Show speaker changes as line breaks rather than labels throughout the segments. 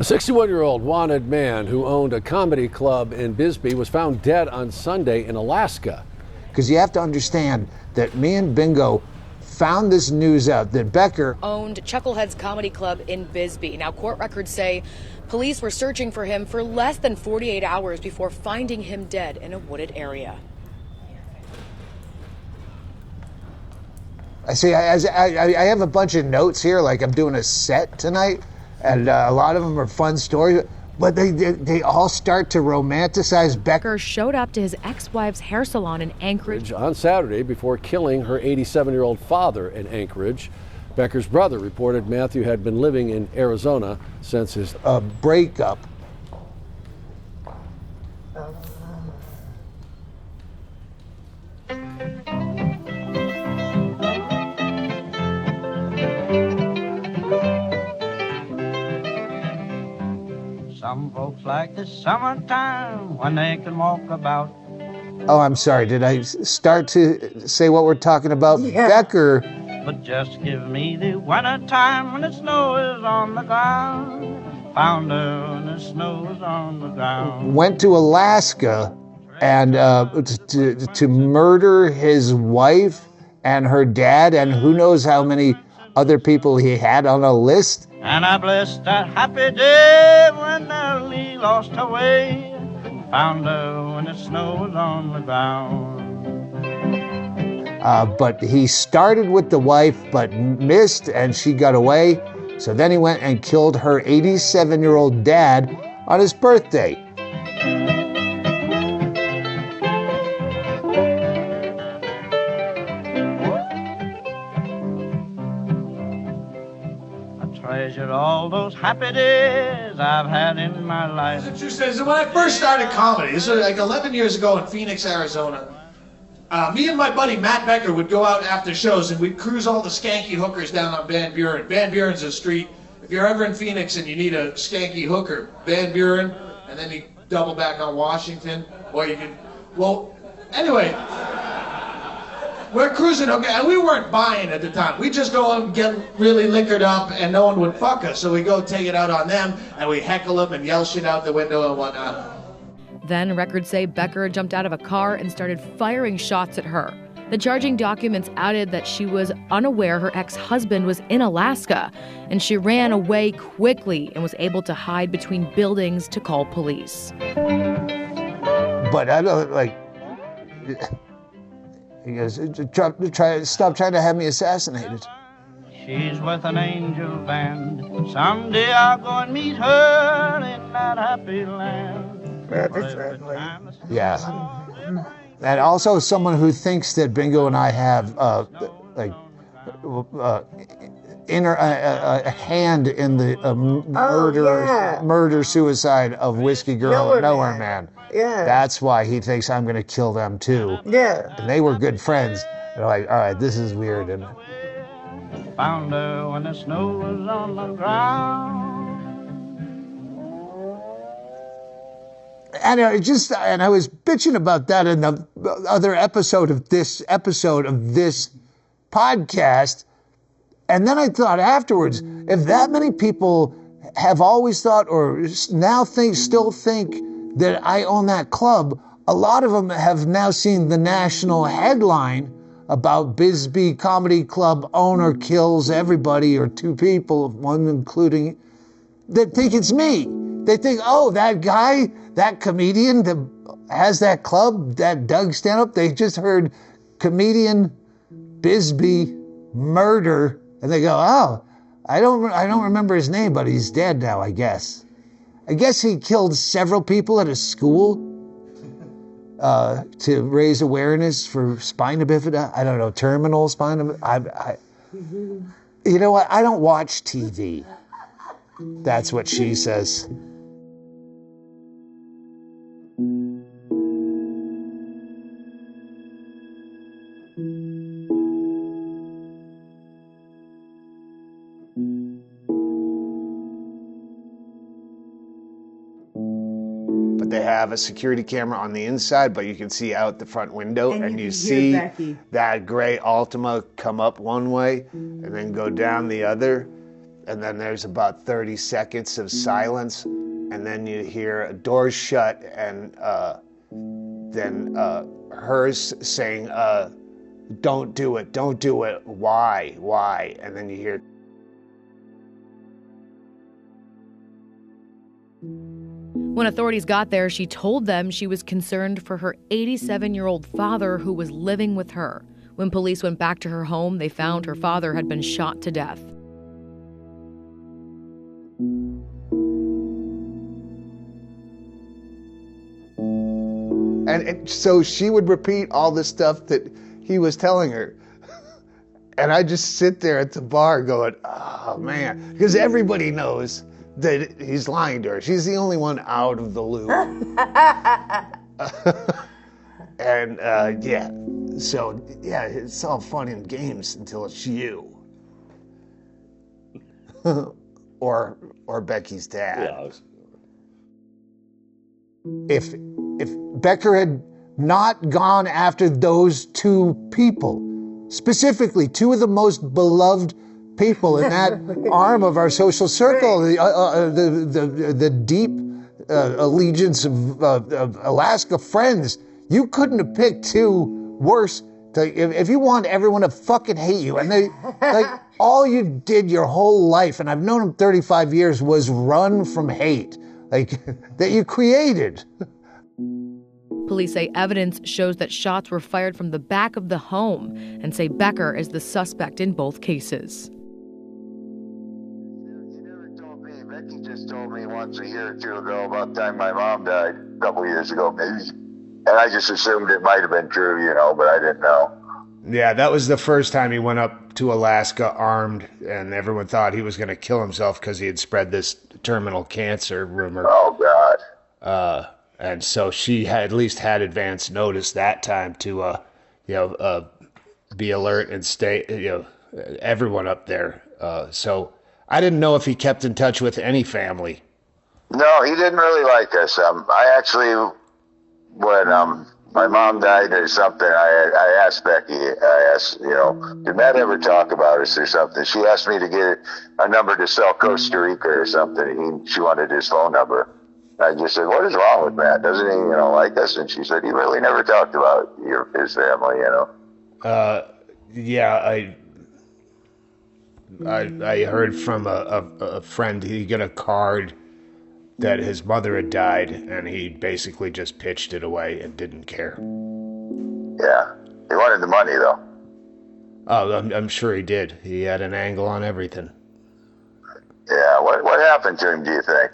A 61-year-old wanted man who owned a comedy club in Bisbee was found dead on Sunday in Alaska.
Because you have to understand that me and Bingo found this news out that Becker
owned Chucklehead's Comedy Club in Bisbee. Now, court records say police were searching for him for less than 48 hours before finding him dead in a wooded area.
I have a bunch of notes here, like I'm doing a set tonight, and a lot of them are fun stories, but they all start to romanticize Becker.
Showed up to his ex-wife's hair salon in Anchorage
on Saturday before killing her 87-year-old father in Anchorage. Becker's brother reported Mathew had been living in Arizona since his
breakup.
Some folks like the summertime when they can walk about.
Oh, I'm sorry. Did I start to say what we're talking about? Yeah. Becker.
But just give me the winter time when the snow is on the ground. Found her when the snow is on the ground.
Went to Alaska and to murder his wife and her dad and who knows how many other people he had on a list.
And I blessed that happy day when Nellie lost her way. Found her when the snow was on the ground.
But he started with the wife, but missed, and she got away. So then he went and killed her 87-year-old dad on his birthday.
Treasure all those happy days I've had in my life.
It's interesting. When I first started comedy, this was like 11 years ago in Phoenix, Arizona, me and my buddy Matt Becker would go out after shows and we'd cruise all the skanky hookers down on Van Buren. Van Buren's a street. If you're ever in Phoenix and you need a skanky hooker, Van Buren, and then you double back on Washington, or you can, well, anyway. We're cruising, okay, and we weren't buying at the time. We just go and get really liquored up and no one would fuck us. So we go take it out on them and we heckle them and yell shit out the window and whatnot.
Then records say Becker jumped out of a car and started firing shots at her. The charging documents added that she was unaware her ex-husband was in Alaska and she ran away quickly and was able to hide between buildings to call police.
But I don't, like... He goes, stop trying to have me assassinated.
She's with an angel band. Someday I'll go and meet her in that happy land.
Yeah. And also someone who thinks that Bingo and I have a hand in the murder-suicide of Whiskey Girl and Nowhere Man.
Yeah.
That's why he thinks I'm going to kill them too.
Yeah.
And they were good friends. And I'm like, all right, this is weird. And
found her when the snow was on the ground.
And I was bitching about that in the other episode of this podcast. And then I thought afterwards, if that many people have always thought or now still think that I own that club, a lot of them have now seen the national headline about Bisbee Comedy Club owner kills everybody or two people, one including, that think it's me. They think, oh, that guy, that comedian that has that club, that Doug Stanhope, they just heard comedian Bisbee murder, and they go, oh, I don't remember his name, but he's dead now, I guess. I guess he killed several people at a school to raise awareness for spina bifida. I don't know, terminal spina bifida. You know what? I don't watch TV. That's what she says. They have a security camera on the inside, but you can see out the front window, and you see Becky. That gray Altima come up one way and then go down the other. and then there's about 30 seconds of silence, and then you hear a door shut, and then hers saying, don't do it, why? And then you hear...
When authorities got there, she told them she was concerned for her 87-year-old father who was living with her. When police went back to her home, they found her father had been shot to death.
And so she would repeat all the stuff that he was telling her. And I just sit there at the bar going, oh man, because everybody knows that he's lying to her. She's the only one out of the loop. And it's all fun and games until it's you. or Becky's dad.
Yeah.
If Becker had not gone after those two people, specifically two of the most beloved people in that arm of our social circle, the deep allegiance of Alaska Friends, you couldn't have picked two worse. If you want everyone to fucking hate you, and they all you did your whole life, and I've known him 35 years, was run from hate, that you created.
Police say evidence shows that shots were fired from the back of the home and say Becker is the suspect in both cases.
You never told me. Becky just told me once a year or two ago about the time my mom died, a couple years ago maybe. And I just assumed it might have been true, but I didn't know.
Yeah, that was the first time he went up to Alaska armed, and everyone thought he was going to kill himself because he had spread this terminal cancer rumor.
Oh, God.
And so she had at least had advance notice that time to, be alert and stay, everyone up there. So I didn't know if he kept in touch with any family.
No, he didn't really like us. I actually, when my mom died or something, I asked Becky, did Matt ever talk about us or something? She asked me to get a number to sell Costa Rica or something. She wanted his phone number. I just said, what is wrong with Matt? Doesn't he, like us? And she said, he really never talked about his family,
I heard from a friend he got a card that his mother had died, and he basically just pitched it away and didn't care.
Yeah, he wanted the money though.
Oh, I'm sure he did. He had an angle on everything.
Yeah, what happened to him, do you think?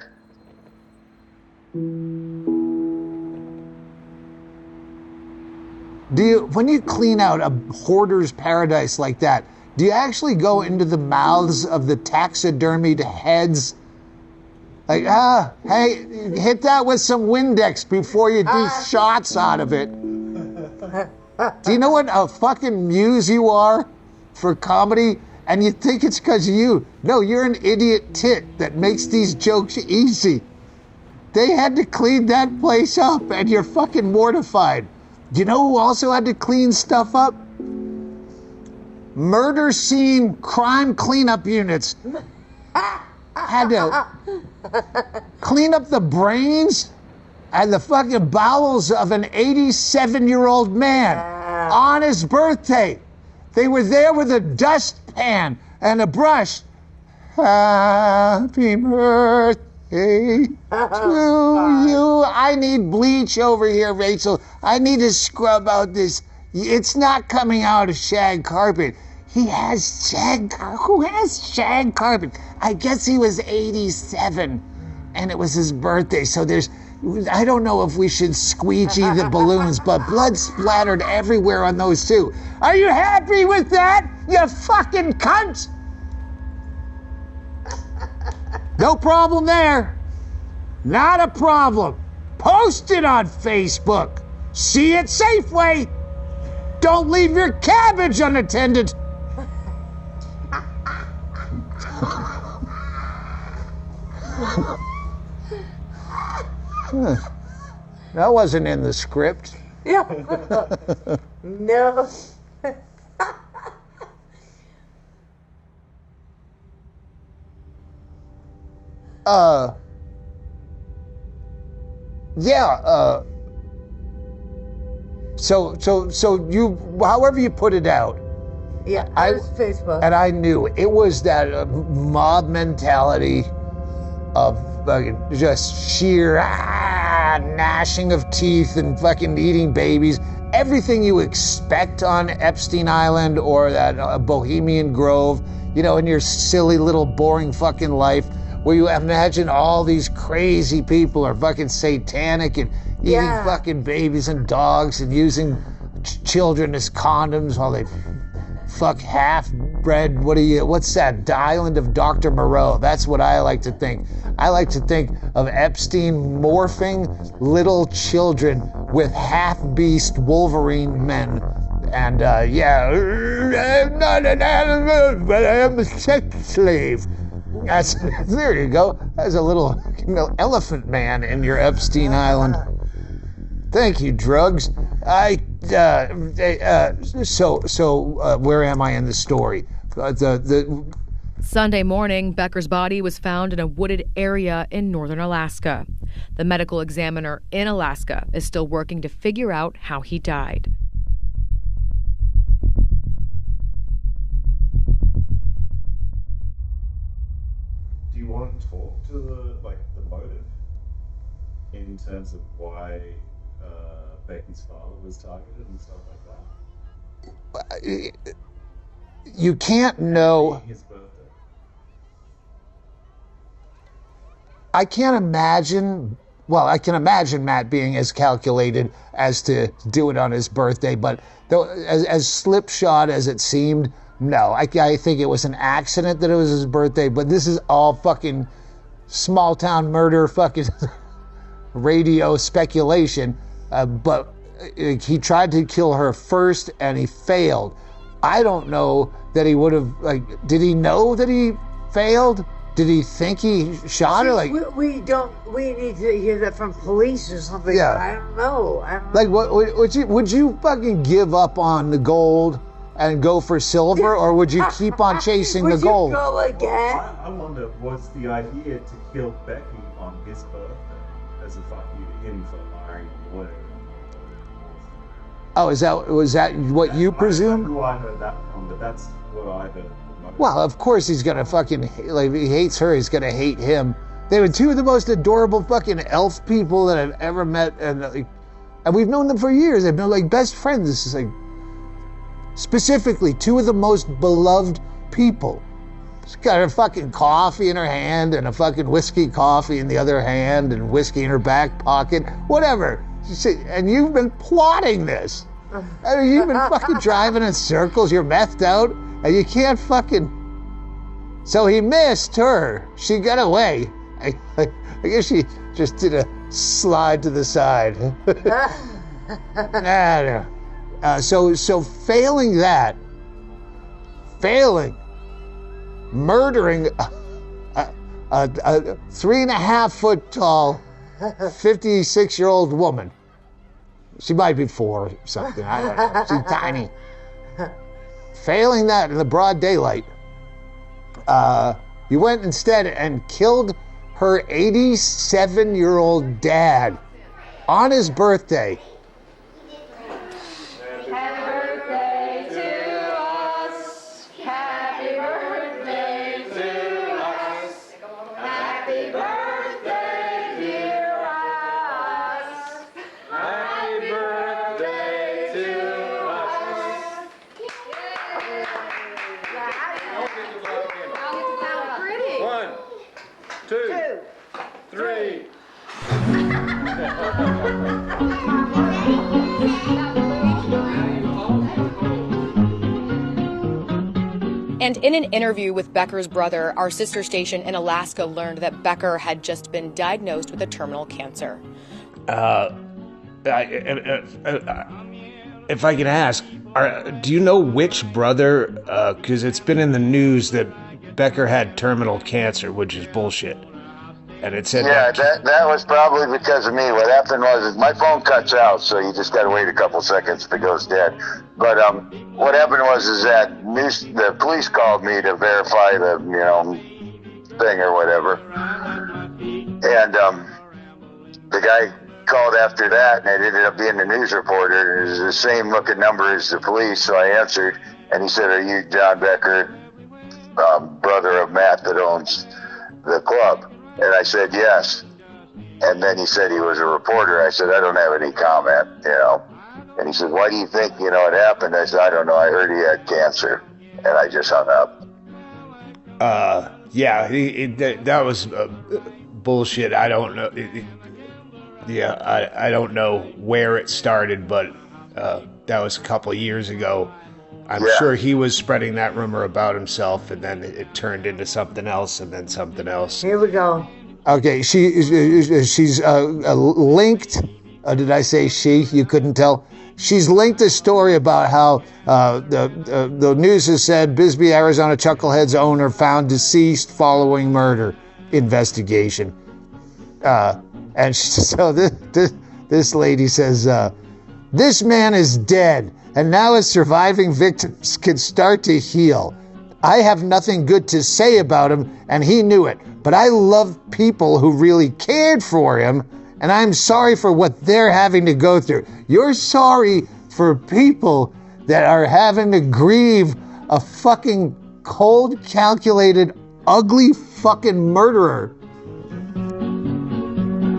When you clean out a hoarder's paradise like that, do you actually go into the mouths of the taxidermied heads? Hey, hit that with some Windex before you do shots out of it. Do you know what a fucking muse you are for comedy? And you think it's because of you. No, you're an idiot tit that makes these jokes easy. They had to clean that place up, and you're fucking mortified. Do you know who also had to clean stuff up? Murder scene crime cleanup units. Had to clean up the brains and the fucking bowels of an 87-year-old man on his birthday. They were there with a dustpan and a brush. Happy birthday to you. I need bleach over here, Rachel. I need to scrub out this. It's not coming out of shag carpet. He has shag. Who has shag carpet? I guess he was 87, and it was his birthday. So I don't know if we should squeegee the balloons, but blood splattered everywhere on those two. Are you happy with that, you fucking cunt? No problem there. Not a problem. Post it on Facebook. See it Safeway. Don't leave your cabbage unattended. That wasn't in the script.
Yeah. No.
Yeah. So you, however you put it out.
Yeah, it was Facebook.
And I knew it was that mob mentality of just sheer gnashing of teeth and fucking eating babies. Everything you expect on Epstein Island or that Bohemian Grove, you know, in your silly little boring fucking life, where you imagine all these crazy people are fucking satanic and eating fucking babies and dogs and using children as condoms while they fuck half-bred, what's that, island of Dr. Moreau? That's what I like to think. I like to think of Epstein morphing little children with half-beast Wolverine men. And I'm not an animal, but I am a sex slave. There you go. There's a little elephant man in your Epstein Island. Thank you, drugs. So where am I in the story?
Sunday morning, Becker's body was found in a wooded area in northern Alaska. The medical examiner in Alaska is still working to figure out how he died.
Do you want to talk to the motive in terms of why Becky's father was targeted and stuff like that?
You can't know.
His birthday.
I can't imagine. Well, I can imagine Matt being as calculated as to do it on his birthday, but though, as slipshod as it seemed, no. I think it was an accident that it was his birthday, but this is all fucking small town murder, fucking radio speculation. But he tried to kill her first and he failed. I don't know that he would have, did he know that he failed? Did he think he shot her?
We need to hear that from police or something.
Yeah.
I don't know.
Would you fucking give up on the gold and go for silver, or would you keep on chasing the gold?
Would you go again?
I wonder, was the idea to kill Becky on his birthday as a fuck you to him for lying or whatever?
Oh, was that what you presumed?
I don't know who I heard that from, but that's what I heard.
Well, of course he's gonna fucking, if he hates her, he's gonna hate him. They were two of the most adorable fucking elf people that I've ever met, and we've known them for years. They've been best friends. This is specifically two of the most beloved people. She's got her fucking coffee in her hand and a fucking whiskey coffee in the other hand and whiskey in her back pocket, whatever. And you've been plotting this. I mean, you've been fucking driving in circles. You're methed out, and you can't fucking. So he missed her. She got away. I guess she just did a slide to the side. So failing that, murdering a 3.5 foot tall, 56-year-old woman. She might be 4 or something. I don't know. She's tiny. Failing that in the broad daylight, you went instead and killed her 87-year-old dad on his birthday.
Happy birthday to us. Happy birthday to us. Happy birthday, dear us. Happy birthday to us. Pretty.
1, 2, 3.
And in an interview with Becker's brother, our sister station in Alaska learned that Becker had just been diagnosed with a terminal cancer.
If I can ask, do you know which brother? Because it's been in the news that Becker had terminal cancer, which is bullshit. And it said
that was probably because of me. What happened was my phone cuts out, so you just got to wait a couple seconds if it goes dead. But what happened was that the police called me to verify the thing or whatever. And the guy called after that, and it ended up being the news reporter. It was the same looking number as the police, so I answered, and he said, "Are you John Becker, brother of Matt that owns the club?" And I said, "Yes." And then he said he was a reporter. I said, "I don't have any comment, you know." And he said, "Why do you think, you know, it happened?" I said, "I don't know. I heard he had cancer." And I just hung up.
Yeah, that was bullshit. I don't know. I don't know where it started, but that was a couple of years ago. I'm sure he was spreading that rumor about himself, and then it turned into something else, and then something else.
Here we go.
Okay, she's linked. Did I say she? You couldn't tell. She's linked a story about how the news has said Bisbee, Arizona Chucklehead's owner found deceased following murder investigation. And so this lady says, this man is dead, and now his surviving victims can start to heal. I have nothing good to say about him, and he knew it. But I love people who really cared for him, and I'm sorry for what they're having to go through. You're sorry for people that are having to grieve a fucking cold, calculated, ugly fucking murderer.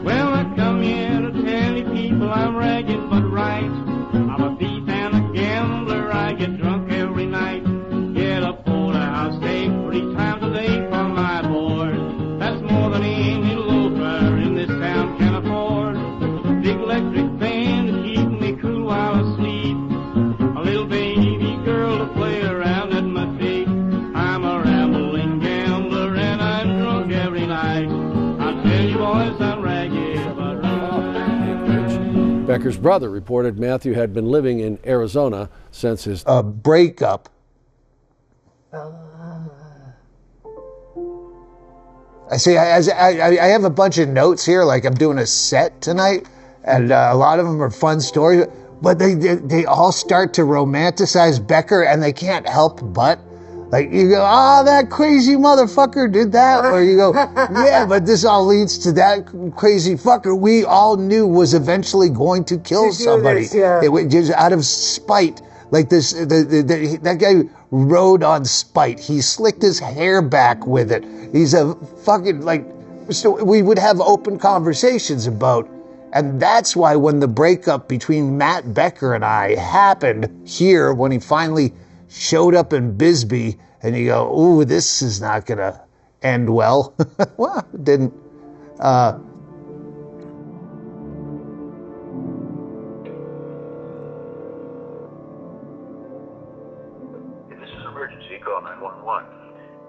Well, I come here to tell you people I'm ragged but right. I'm a thief and a gambler. I get drunk every night. Get a porterhouse steak 3 times a day for my board. That's more than any loafer in this town can afford. Big electric fan to keep me cool while I sleep. A little baby girl to play around at my feet. I'm a rambling gambler and I'm drunk every night. I tell you boys I'm ragged but right.
Becker's brother reported Mathew had been living in Arizona since his
breakup. I see. I have a bunch of notes here, like I'm doing a set tonight, and a lot of them are fun stories. But they all start to romanticize Becker, and they can't help but. Like, you go, oh, that crazy motherfucker did that. Or you go, yeah, but this all leads to that crazy fucker we all knew was eventually going to kill somebody. It was just out of spite. Like this, that guy rode on spite. He slicked his hair back with it. He's a fucking, like, so we would have open conversations about. And that's why when the breakup between Matt Becker and I happened here, when he finally showed up in Bisbee, and you go, ooh, this is not going to end well. Well, it didn't.
This is emergency, call 911.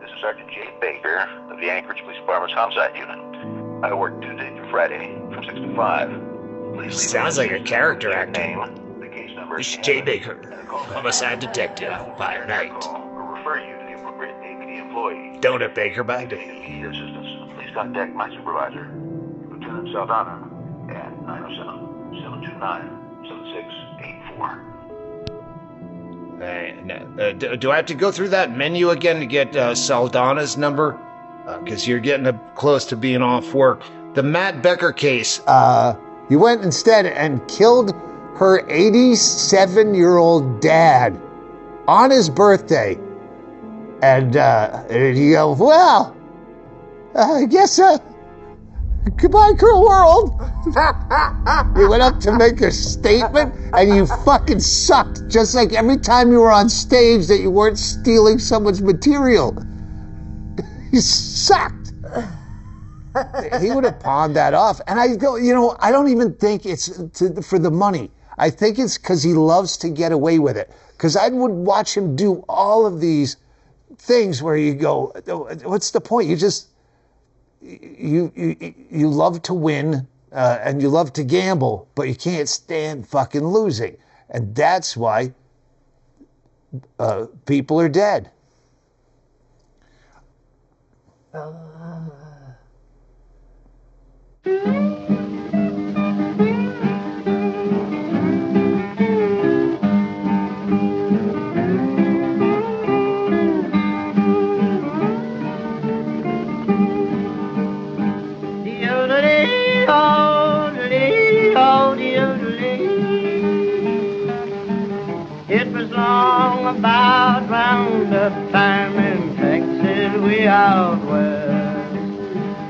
This is Sergeant Jay Baker of the Anchorage Police Department's Homicide Unit. I work Tuesday through Friday from 6 to 5. Please
sounds like a character actor.
Name, the case number,
This is Jay Baker, homicide detective, fire night.
Or refer you to the appropriate APD employee.
Donut Baker bagged it.
If you need assistance, please contact my supervisor, Lieutenant Saldana, at 907-729-7684.
Do I have to go through that menu again to get Saldana's number? Because you're getting close to being off work. The Matt Becker case.
You went instead and killed her 87-year-old dad on his birthday. And you go, well, I guess, goodbye, cruel world. You went up to make a statement, and you fucking sucked. Just like every time you were on stage that you weren't stealing someone's material. You sucked. He would have pawned that off. And I go, I don't even think it's for the money. I think it's because he loves to get away with it. Because I would watch him do all of these things where you go, what's the point? You love to win and you love to gamble, but you can't stand fucking losing. And that's why people are dead.
The
about roundup time in Texas, way out west.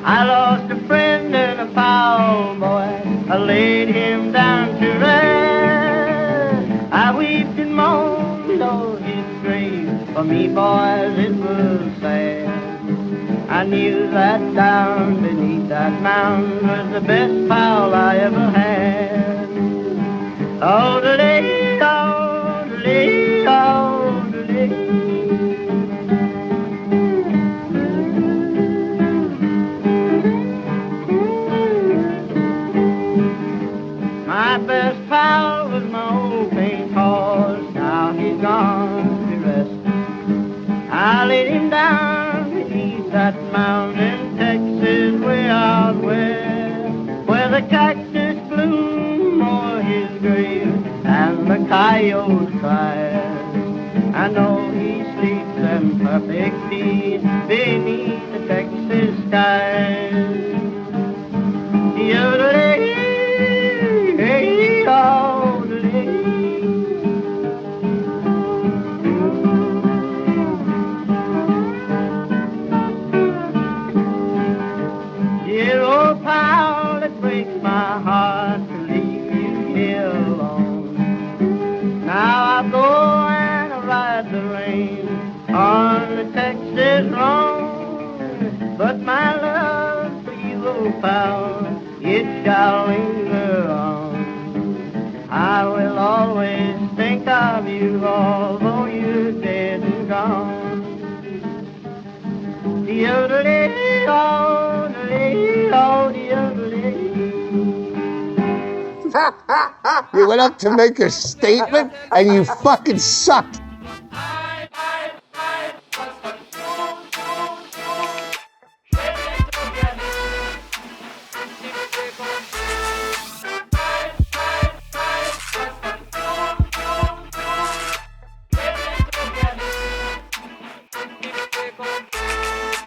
I lost a friend and a pal, boy, I laid him down to rest. I wept and moaned o'er his grave, for me, boys, it was sad. I knew that down beneath that mound was the best pal I ever had. Oh, the lady, oh, the lady, oh, the lady. My best pal was my old paint horse, now he's gone to rest. I laid him down beneath that mountain, Texas, way out west, where the cactus bloom o'er his grave and the coyote cries. I know he sleeps in perfect peace beneath the Texas skies. Yodelay, hey, yodelay. Dear old pal, it breaks my heart to leave you here alone. Now I go and I ride the rain on the Texas road, but my love for you, old pal, it shall linger on. I will always think of you, although you're dead and gone. The other day, oh, the lady, oh, the other
You went up to make a statement and you fucking sucked.